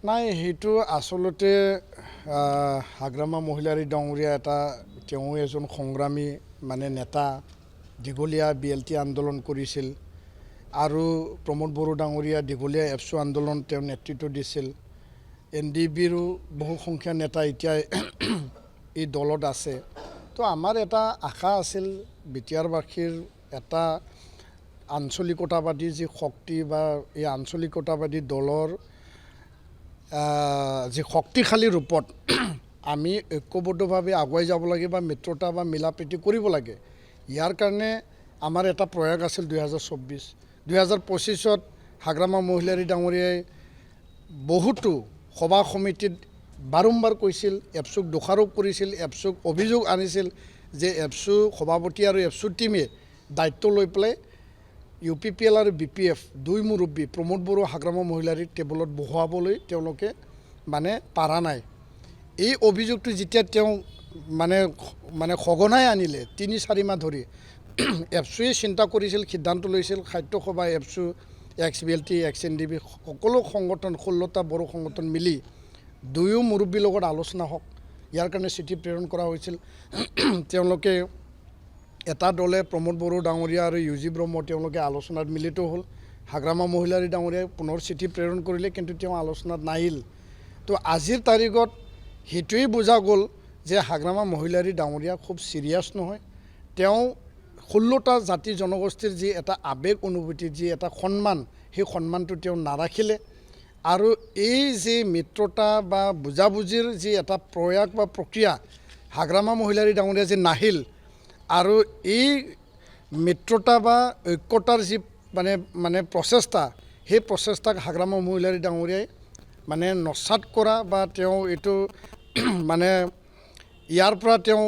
নাই সেইটো আচলতে হাগ্ৰামা মহিলাৰী ডাঙৰীয়া তেওঁ এজন সংগ্ৰামী নেতা দীঘলীয়া BLT আন্দোলন কৰিছিল আৰু প্ৰমোদ বড়ো ডাঙৰীয়া দীঘলীয়া এপছু আন্দোলন তেওঁ নেতৃত্ব দিছিল NDBৰো বহু সংখ্যা নেতা এতিয়া এই দলত আছে তো আমাৰ এটা আশা আছিল বিটিয়াৰবাসীৰ এটা আঞ্চলিকতাবাদী যি শক্তি বা এই আঞ্চলিকতাবাদী দলৰ যি শক্তিশালী ৰূপত আমি ঐক্যবদ্ধভাৱে আগুৱাই যাব লাগে বা মিত্ৰতা বা মিলাপ্ৰীতি কৰিব লাগে ইয়াৰ কাৰণে আমাৰ এটা প্ৰয়াস আছিল 2024-2025ত হাগ্ৰামা মহিলাৰী ডাঙৰীয়াই বহুতো সভা সমিতিত বাৰম্বাৰ কৈছিল এপছুক দোষাৰোপ কৰিছিল এপছুক অভিযোগ আনিছিল যে এপছু সভাপতি আৰু এপছু টিমে দায়িত্ব লৈ পেলাই UPPL আৰু BPF দুই মুৰব্বী প্ৰমোদ বড়ো হাগ্ৰামা মহিলাৰীক টেবুলত বহোৱাবলৈ তেওঁলোকে পাৰা নাই এই অভিযোগটো যেতিয়া তেওঁ সঘনাই আনিলে 3-4 মাহ ধৰি এপছুৱে চিন্তা কৰিছিল সিদ্ধান্ত লৈছিল খাদ্য সভা এপছু XBLT XNDB সকলো সংগঠন 16টা বড়ো সংগঠন মিলি দুয়ো মুৰব্বীৰ লগত আলোচনা হওক ইয়াৰ কাৰণে চিঠি প্ৰেৰণ কৰা হৈছিল তেওঁলোকে এটা দলে প্ৰমোদ বড়ো ডাঙৰীয়া আৰু UG ব্ৰহ্ম তেওঁলোকে আলোচনাত মিলিত হ'ল হাগ্ৰামা মহিলাৰী ডাঙৰীয়াই পুনৰ চিঠি প্ৰেৰণ কৰিলে কিন্তু তেওঁ আলোচনাত নাহিল তো আজিৰ তাৰিখত সেইটোৱেই বুজা গ'ল যে হাগ্ৰামা মহিলাৰী ডাঙৰীয়া খুব চিৰিয়াছ নহয় তেওঁ 16টা জাতি জনগোষ্ঠীৰ যি এটা আৱেগ অনুভূতি যি এটা সন্মান সেই সন্মানটো তেওঁ নাৰাখিলে আৰু এই যে মিত্ৰতা বা বুজাবুজিৰ যি এটা প্ৰয়াস বা প্ৰক্ৰিয়া হাগ্ৰামা মহিলাৰী ডাঙৰীয়া যে নাহিল আৰু এই মিত্ৰতা বা ঐক্যতাৰ যি প্ৰচেষ্টা সেই প্ৰচেষ্টাক হাগ্ৰামা মহিলাৰী ডাঙৰীয়াই নস্যাৎ কৰা বা তেওঁ এইটো ইয়াৰ পৰা তেওঁ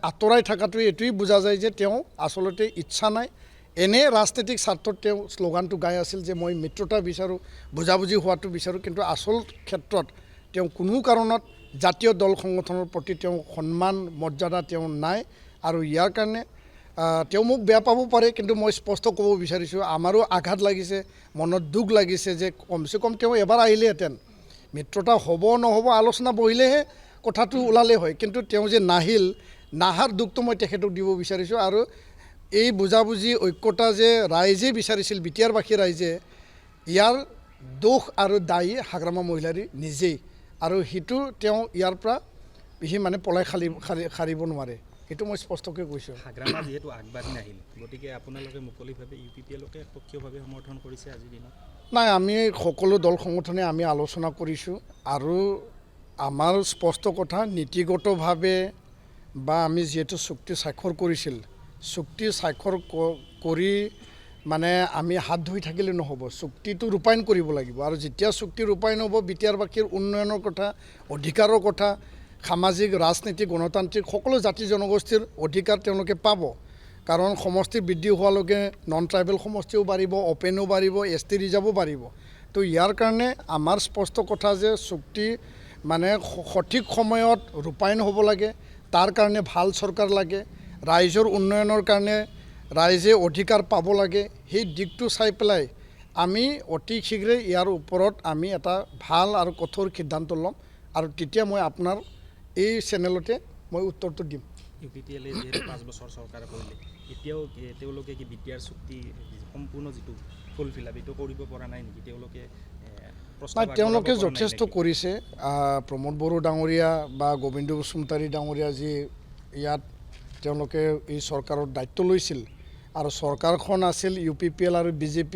আঁতৰাই থকাটো এইটোৱেই বুজা যায় যে তেওঁ আচলতে ইচ্ছা নাই এনে ৰাজনৈতিক স্বাৰ্থত তেওঁ শ্লোগানটো গাই আছিল যে মই মিত্ৰতা বিচাৰোঁ বুজাবুজি হোৱাটো বিচাৰোঁ কিন্তু আচল ক্ষেত্ৰত তেওঁ কোনো কাৰণত জাতীয় দল সংগঠনৰ প্ৰতি তেওঁ সন্মান মৰ্যাদা তেওঁ নাই আৰু ইয়াৰ কাৰণে তেওঁ মোক বেয়া পাব পাৰে কিন্তু মই স্পষ্ট ক'ব বিচাৰিছোঁ আমাৰো আঘাত লাগিছে মনত দুখ লাগিছে যে কমচে কম তেওঁ এবাৰ আহিলেহেঁতেন মিত্ৰতা হ'ব নহ'ব আলোচনা বহিলেহে কথাটো ওলালে হয় কিন্তু তেওঁ যে নাহিল নাহাৰ দুখটো মই তেখেতক দিব বিচাৰিছোঁ আৰু এই বুজাবুজি ঐক্যতা যে ৰাইজে বিচাৰিছিল বিটিয়াৰবাসী ৰাইজে ইয়াৰ দোষ আৰু দায়ী হাগ্ৰামা মহিলাৰী নিজেই আৰু সেইটো তেওঁ ইয়াৰ পৰা সি পলাই সাৰিব নোৱাৰে সেইটো মই স্পষ্টকৈ কৈছোঁ হাগ্ৰামা যেহেতু আগবাঢ়ি নাহিল গতিকে আপোনালোকে মুকলিভাৱে UPPLকে সক্ৰিয়ভাৱে সমৰ্থন কৰিছে আজিৰ দিনত নাই আমি সকলো দল সংগঠনে আমি আলোচনা কৰিছোঁ আৰু আমাৰ স্পষ্ট কথা নীতিগতভাৱে বা আমি যিহেতু চুক্তি স্বাক্ষৰ কৰিছিল চুক্তি স্বাক্ষৰ কৰি আমি হাত ধুই থাকিলে নহ'ব চুক্তিটো ৰূপায়ণ কৰিব লাগিব আৰু যেতিয়া চুক্তি ৰূপায়ণ হ'ব বিটিয়াৰবাসীৰ উন্নয়নৰ কথা অধিকাৰৰ কথা সামাজিক ৰাজনীতিক গণতান্ত্ৰিক সকলো জাতি জনগোষ্ঠীৰ অধিকাৰ তেওঁলোকে পাব কাৰণ সমষ্টি বৃদ্ধি হোৱালৈকে নন ট্ৰাইবেল সমষ্টিও বাঢ়িব অপেনো বাঢ়িব ST ৰিজাৰ্ভো বাঢ়িব তো ইয়াৰ কাৰণে আমাৰ স্পষ্ট কথা যে চুক্তি সঠিক সময়ত ৰূপায়ণ হ'ব লাগে তাৰ কাৰণে ভাল চৰকাৰ লাগে ৰাইজৰ উন্নয়নৰ কাৰণে ৰাইজে অধিকাৰ পাব লাগে সেই দিশটো চাই পেলাই আমি অতি শীঘ্ৰে ইয়াৰ ওপৰত আমি এটা ভাল আৰু কঠোৰ সিদ্ধান্ত ল'ম আৰু তেতিয়া মই আপোনাৰ এই চেনেলতে মই উত্তৰটো দিম UPPLে যেহেতু 5 বছৰ চৰকাৰ কৰিলে এতিয়াও তেওঁলোকে কি বিটিআৰ চুক্তি সম্পূৰ্ণ যিটো ফুলফিল এইটো কৰিব পৰা নাই নেকি তেওঁলোকে যথেষ্ট কৰিছে প্ৰমোদ বড়ো ডাঙৰীয়া বা গোবিন্দ বসুমতাৰী ডাঙৰীয়া যি ইয়াত তেওঁলোকে এই চৰকাৰৰ দায়িত্ব লৈছিল আৰু চৰকাৰখন আছিল UPPL আৰু BJP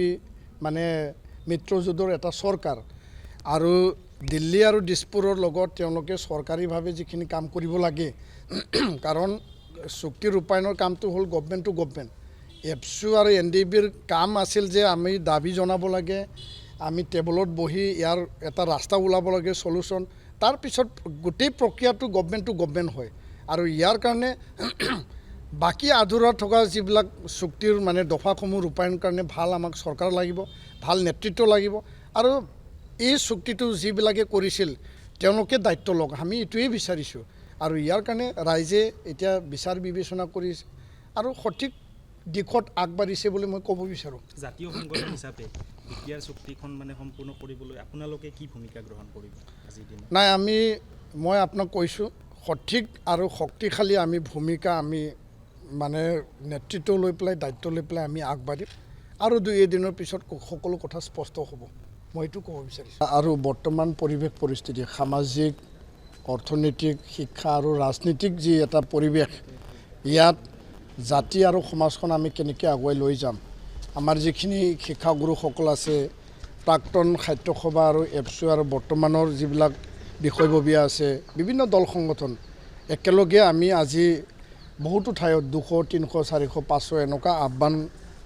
মিত্ৰজোঁটৰ এটা চৰকাৰ আৰু দিল্লী আৰু দিছপুৰৰ লগত তেওঁলোকে চৰকাৰীভাৱে যিখিনি কাম কৰিব লাগে কাৰণ চুক্তি ৰূপায়ণৰ কামটো হ'ল গভৰ্ণমেণ্ট টু গভৰ্ণমেণ্ট এপছু আৰু NDBৰ কাম আছিল যে আমি দাবী জনাব লাগে আমি টেবুলত বহি ইয়াৰ এটা ৰাস্তা ওলাব লাগে সলিউশ্যন তাৰপিছত গোটেই প্ৰক্ৰিয়াটো গভৰ্ণমেণ্ট টু গভৰ্ণমেণ্ট হয় আৰু ইয়াৰ কাৰণে বাকী আধৰুৱা থকা যিবিলাক চুক্তিৰ দফাসমূহ ৰূপায়ণৰ কাৰণে ভাল আমাক চৰকাৰ লাগিব ভাল নেতৃত্ব লাগিব আৰু এই চুক্তিটো যিবিলাকে কৰিছিল তেওঁলোকে দায়িত্ব লওক আমি এইটোৱেই বিচাৰিছোঁ আৰু ইয়াৰ কাৰণে ৰাইজে এতিয়া বিচাৰ বিবেচনা কৰিছে আৰু সঠিক দিশত আগবাঢ়িছে বুলি মই ক'ব বিচাৰোঁ। জাতীয় সংগঠন হিচাপে বিটিআৰ চুক্তিখন মানে সম্পূৰ্ণ কৰিবলৈ আপোনালোকে কি ভূমিকা গ্ৰহণ কৰিব আজিৰ দিনত? নাই, মই আপোনাক কৈছোঁ, সঠিক আৰু শক্তিশালী আমি ভূমিকা আমি মানে নেতৃত্ব লৈ পেলাই, দায়িত্ব লৈ পেলাই আমি আগবাঢ়িম আৰু 2 এদিনৰ পিছত সকলো কথা স্পষ্ট হ'ব, মই এইটো ক'ব বিচাৰিছোঁ। আৰু বৰ্তমান পৰিৱেশ পৰিস্থিতি, সামাজিক, অৰ্থনৈতিক, শিক্ষা আৰু ৰাজনীতিক যি এটা পৰিৱেশ, ইয়াত জাতি আৰু সমাজখন আমি কেনেকৈ আগুৱাই লৈ যাম, আমাৰ যিখিনি শিক্ষাগুৰুসকল আছে, প্ৰাক্তন সাহিত্য সভা আৰু এপছু আৰু বৰ্তমানৰ যিবিলাক বিষয়ববীয়া আছে, বিভিন্ন দল সংগঠন একেলগে আমি আজি বহুতো ঠাইত 200, 300, 400, 500 এনেকুৱা আহ্বান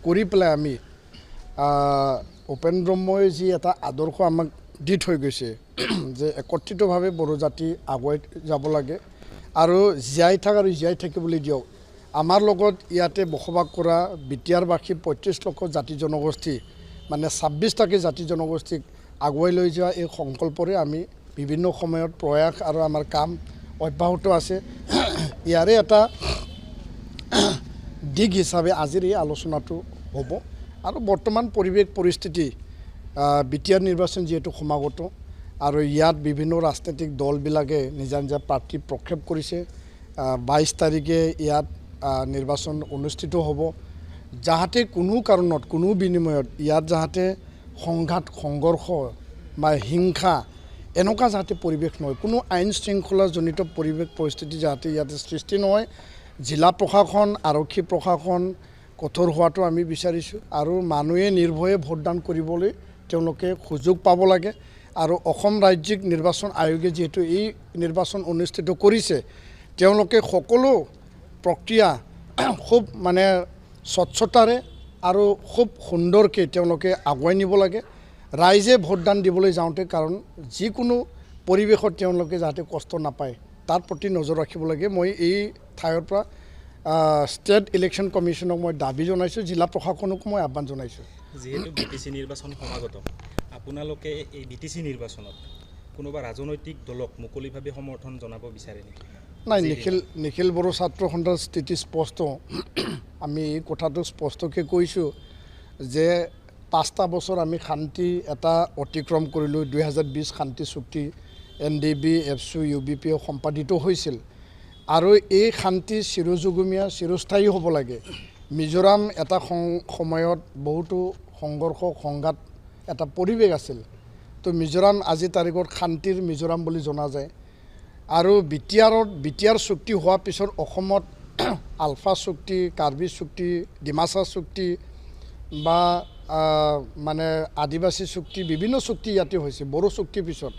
কৰি পেলাই আমি উপেন ব্ৰহ্মই যি এটা আদৰ্শ আমাক দি থৈ গৈছে যে একত্ৰিতভাৱে বড়ো জাতি আগুৱাই যাব লাগে আৰু জীয়াই থাক আৰু জীয়াই থাকিবলৈ দিয়ক। আমাৰ লগত ইয়াতে বসবাস কৰা বিটিআৰবাসী 35 লক্ষ জাতি জনগোষ্ঠী, মানে 26টাকৈ জাতি জনগোষ্ঠীক আগুৱাই লৈ যোৱা এই সংকল্পৰে আমি বিভিন্ন সময়ত প্ৰয়াস আৰু আমাৰ কাম অব্যাহত আছে। ইয়াৰে এটা দিশ হিচাপে আজিৰ এই আলোচনাটো হ'ব। আৰু বৰ্তমান পৰিৱেশ পৰিস্থিতি, বিটিআৰ নিৰ্বাচন যিহেতু সমাগত আৰু ইয়াত বিভিন্ন ৰাজনৈতিক দলবিলাকে নিজা নিজা প্ৰাৰ্থী প্ৰক্ষেপ কৰিছে। 22 তাৰিখে ইয়াত নিৰ্বাচন অনুষ্ঠিত হ'ব, যাহাতে কোনো কাৰণত, কোনো বিনিময়ত ইয়াত যাহাতে সংঘাত, সংঘৰ্ষ বা হিংসা এনেকুৱা যাতে পৰিৱেশ নহয়, কোনো আইন শৃংখলাজনিত পৰিৱেশ পৰিস্থিতি যাতে ইয়াতে সৃষ্টি নহয়। জিলা প্ৰশাসন, আৰক্ষী প্ৰশাসন কঠোৰ হোৱাটো আমি বিচাৰিছোঁ আৰু মানুহে নিৰ্ভয়ে ভোটদান কৰিবলৈ তেওঁলোকে সুযোগ পাব লাগে। আৰু অসম ৰাজ্যিক নিৰ্বাচন আয়োগে যিহেতু এই নিৰ্বাচন অনুষ্ঠিত কৰিছে, তেওঁলোকে সকলো প্ৰক্ৰিয়া খুব মানে স্বচ্ছতাৰে আৰু খুব সুন্দৰকৈ তেওঁলোকে আগুৱাই নিব লাগে। ৰাইজে ভোটদান দিবলৈ যাওঁতে কাৰণ যিকোনো পৰিৱেশত তেওঁলোকে যাতে কষ্ট নাপায় তাৰ প্ৰতি নজৰ ৰাখিব লাগে। মই এই ঠাইৰ পৰা ষ্টেট ইলেকশ্যন কমিশ্যনক মই দাবী জনাইছোঁ, জিলা প্ৰশাসনকো মই আহ্বান জনাইছোঁ। যিহেতু বিটিচি নিৰ্বাচন সমাগত, আপোনালোকে এই বিটিচি নিৰ্বাচনত কোনোবা ৰাজনৈতিক দলক মুকলিভাৱে সমৰ্থন জনাব বিচাৰে নেকি? নাই, নিখিল বড়ো ছাত্ৰ সন্থাৰ স্থিতি স্পষ্ট। আমি এই কথাটো স্পষ্টকৈ কৈছোঁ যে 5টা বছৰ আমি শান্তি এটা অতিক্ৰম কৰিলোঁ। 2020 শান্তি চুক্তি NDB, এপছু, UBP সম্পাদিত হৈছিল আৰু এই শান্তি চিৰযুগমীয়া, চিৰস্থায়ী হ'ব লাগে। মিজোৰাম এটা সময়ত বহুতো সংঘৰ্ষ, সংঘাত এটা পৰিৱেশ আছিল, তো মিজোৰাম আজিৰ তাৰিখত শান্তিৰ মিজোৰাম বুলি জনা যায়। আৰু বিটিআৰ চুক্তি হোৱাৰ পিছত অসমত আলফা চুক্তি, কাৰ্বি চুক্তি, ডিমাচা চুক্তি বা মানে আদিবাসী চুক্তি, বিভিন্ন চুক্তি ইয়াতে হৈছে, বড়ো চুক্তিৰ পিছত।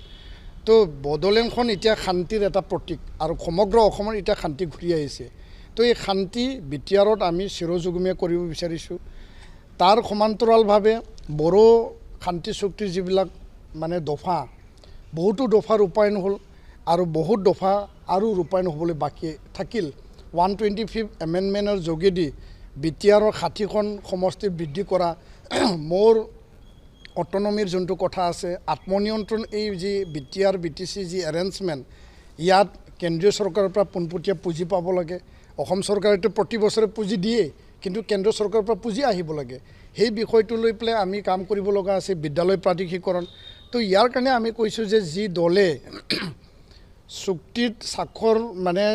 তো বড়োলেণ্ডখন এতিয়া শান্তিৰ এটা প্ৰতীক আৰু সমগ্ৰ অসমত এতিয়া শান্তি ঘূৰি আহিছে। তো এই শান্তি বিটিআৰত আমি চিৰযুগমীয়া কৰিব বিচাৰিছোঁ। তাৰ সমান্তৰালভাৱে বড়ো শান্তি চুক্তিৰ যিবিলাক মানে দফা, বহুতো দফা ৰূপায়ণ হ'ল আৰু বহুত দফা আৰু ৰূপায়ণ হ'বলৈ বাকী থাকিল। 125th এমেণ্ডমেণ্টৰ যোগেদি বিটিআৰৰ 60খন সমষ্টি বৃদ্ধি কৰা, মোৰ অট'নমিৰ যোনটো কথা আছে, আত্মনিয়ন্ত্ৰণ, এই যি বিটিআৰ বিটিচি যি এৰেঞ্জমেণ্ট, ইয়াত কেন্দ্ৰীয় চৰকাৰৰ পৰা পোনপটীয়া পুঁজি পাব লাগে। অসম চৰকাৰেতো প্ৰতি বছৰে পুঁজি দিয়ে, কিন্তু কেন্দ্ৰীয় চৰকাৰৰ পৰা পুঁজি আহিব লাগে। সেই বিষয়টো লৈ পেলাই আমি কাম কৰিব লগা আছে। বিদ্যালয় প্ৰাধিকৰণ, তো ইয়াৰ কাৰণে আমি কৈছোঁ যে যি দলে চুক্তিত স্বাক্ষৰ মানে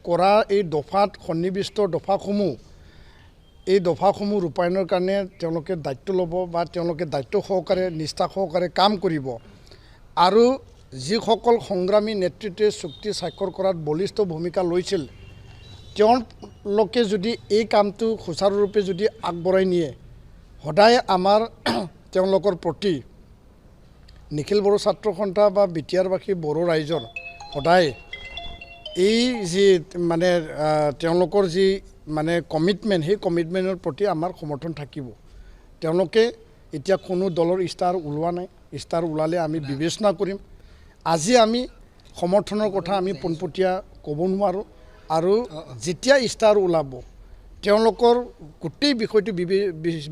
কৰা এই দফাত সন্নিৱিষ্ট দফাসমূহ, এই দফাসমূহ ৰূপায়ণৰ কাৰণে তেওঁলোকে দায়িত্ব ল'ব বা তেওঁলোকে দায়িত্ব সহকাৰে, নিষ্ঠা সহকাৰে কাম কৰিব। আৰু যিসকল সংগ্ৰামী নেতৃত্বে চুক্তি স্বাক্ষৰ কৰাত বলিষ্ঠ ভূমিকা লৈছিল, তেওঁলোকে যদি এই কামটো সুচাৰুৰূপে যদি আগবঢ়াই নিয়ে, সদায় আমাৰ তেওঁলোকৰ প্ৰতি নিখিল বড়ো ছাত্ৰ সন্থা বা বিটিআৰবাসী বড়ো ৰাইজৰ সদায় এই যি মানে তেওঁলোকৰ যি মানে কমিটমেণ্ট, সেই কমিটমেণ্টৰ প্ৰতি আমাৰ সমৰ্থন থাকিব। তেওঁলোকে এতিয়া কোনো দলৰ ষ্টাৰ ওলোৱা নাই, ষ্টাৰ ওলালে আমি বিবেচনা কৰিম। আজি আমি সমৰ্থনৰ কথা আমি পোনপটীয়া ক'ব নোৱাৰোঁ আৰু যেতিয়া ষ্টাৰ ওলাব তেওঁলোকৰ গোটেই বিষয়টো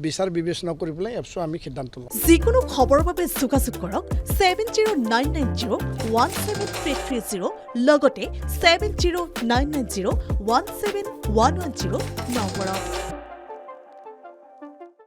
বিচাৰ বিবেচনা কৰি পেলাই এপছু আমি সিদ্ধান্ত ল'ম। যিকোনো খবৰৰ বাবে যোগাযোগ কৰক 7099017330 লগতে 7099017110 নম্বৰত।